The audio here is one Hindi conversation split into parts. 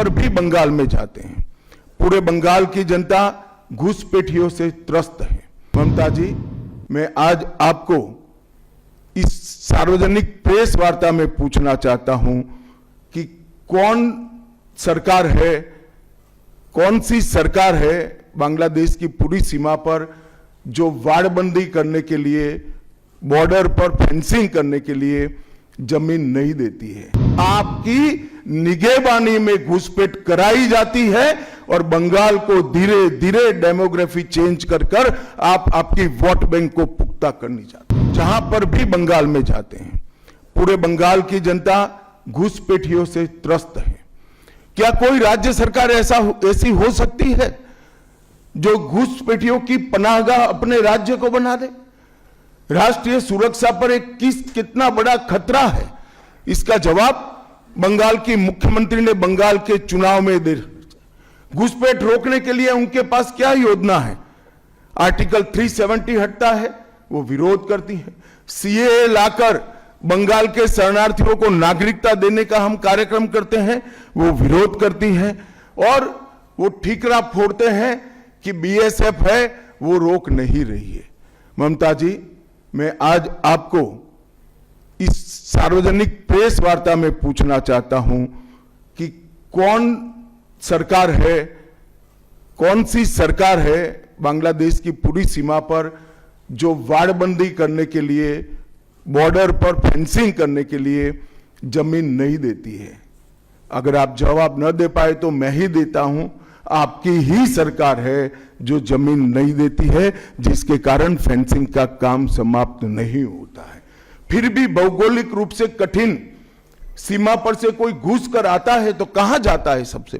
पर भी बंगाल में जाते हैं, पूरे बंगाल की जनता घुसपैठियों से त्रस्त है। ममता जी, मैं आज आपको इस सार्वजनिक प्रेस वार्ता में पूछना चाहता हूं कि कौन सी सरकार है बांग्लादेश की पूरी सीमा पर जो वाड़बंदी करने के लिए, बॉर्डर पर फेंसिंग करने के लिए जमीन नहीं देती है। आपकी निगहबानी में घुसपैठ कराई जाती है और बंगाल को धीरे धीरे डेमोग्राफी चेंज कर आप आपकी वोट बैंक को पुख्ता करनी चाहते हैं। जहां पर भी बंगाल में जाते हैं, पूरे बंगाल की जनता घुसपैठियों से त्रस्त है। क्या कोई राज्य सरकार ऐसी हो सकती है जो घुसपैठियों की पनाहगाह अपने राज्य को बना दे? राष्ट्रीय सुरक्षा पर कितना बड़ा खतरा है, इसका जवाब बंगाल की मुख्यमंत्री ने बंगाल के चुनाव में दे। घुसपैठ रोकने के लिए उनके पास क्या योजना है? आर्टिकल 370 हटता है, वो विरोध करती है। सीएए लाकर बंगाल के शरणार्थियों को नागरिकता देने का हम कार्यक्रम करते हैं, वो विरोध करती हैं। और वो ठीकरा फोड़ते हैं कि बीएसएफ है, वो रोक नहीं रही है। ममता जी, मैं आज आपको इस सार्वजनिक प्रेस वार्ता में पूछना चाहता हूं कि कौन सी सरकार है बांग्लादेश की पूरी सीमा पर जो वाड़बंदी करने के लिए, बॉर्डर पर फेंसिंग करने के लिए जमीन नहीं देती है। अगर आप जवाब न दे पाए तो मैं ही देता हूं, आपकी ही सरकार है जो जमीन नहीं देती है, जिसके कारण फेंसिंग का काम समाप्त नहीं होता है। फिर भी भौगोलिक रूप से कठिन सीमा पर से कोई घुस कर आता है तो कहां जाता है? सबसे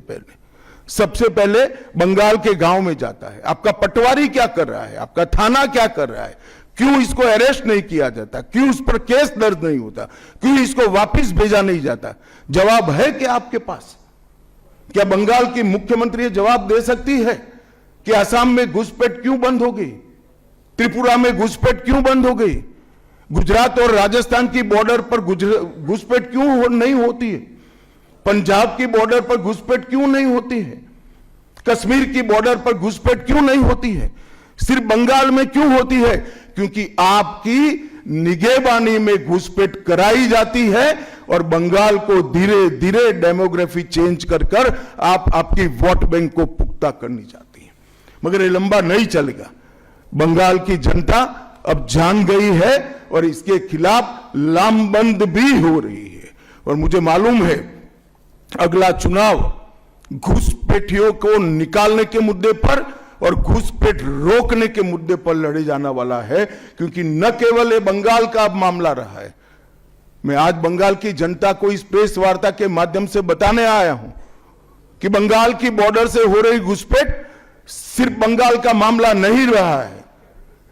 पहले बंगाल के गांव में जाता है। आपका पटवारी क्या कर रहा है? आपका थाना क्या कर रहा है? क्यों इसको अरेस्ट नहीं किया जाता? क्यों उस पर केस दर्ज नहीं होता? क्यों इसको वापस भेजा नहीं जाता? जवाब है क्या आपके पास? क्या बंगाल की मुख्यमंत्री जवाब दे सकती है कि असम में घुसपैठ क्यों बंद हो गई? त्रिपुरा में घुसपैठ क्यों बंद हो गई? गुजरात और राजस्थान की बॉर्डर पर घुसपैठ क्यों नहीं होती है? पंजाब की बॉर्डर पर घुसपैठ क्यों नहीं होती है? कश्मीर की बॉर्डर पर घुसपैठ क्यों नहीं होती है? सिर्फ बंगाल में क्यों होती है? क्योंकि आपकी निगहबानी में घुसपैठ कराई जाती है और बंगाल को धीरे धीरे डेमोग्राफी चेंज कर आप आपकी वोट बैंक को पुख्ता करनी चाहती है। मगर ये लंबा नहीं चलेगा। बंगाल की जनता अब जान गई है और इसके खिलाफ लामबंद भी हो रही है। और मुझे मालूम है अगला चुनाव घुसपैठियों को निकालने के मुद्दे पर और घुसपैठ रोकने के मुद्दे पर लड़े जाने वाला है, क्योंकि न केवल ये बंगाल का अब मामला रहा है। मैं आज बंगाल की जनता को इस प्रेस वार्ता के माध्यम से बताने आया हूं कि बंगाल की बॉर्डर से हो रही घुसपैठ सिर्फ बंगाल का मामला नहीं रहा है,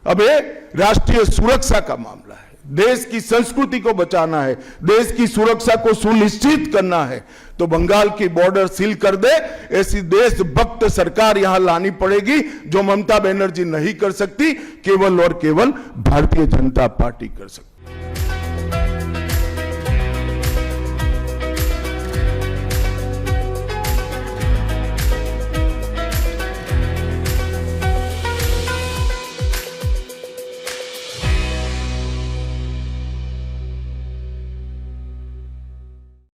अब ये राष्ट्रीय सुरक्षा का मामला है। देश की संस्कृति को बचाना है, देश की सुरक्षा को सुनिश्चित करना है, तो बंगाल की बॉर्डर सील कर दे, ऐसी देशभक्त सरकार यहां लानी पड़ेगी जो ममता बनर्जी नहीं कर सकती, केवल और केवल भारतीय जनता पार्टी कर सकती।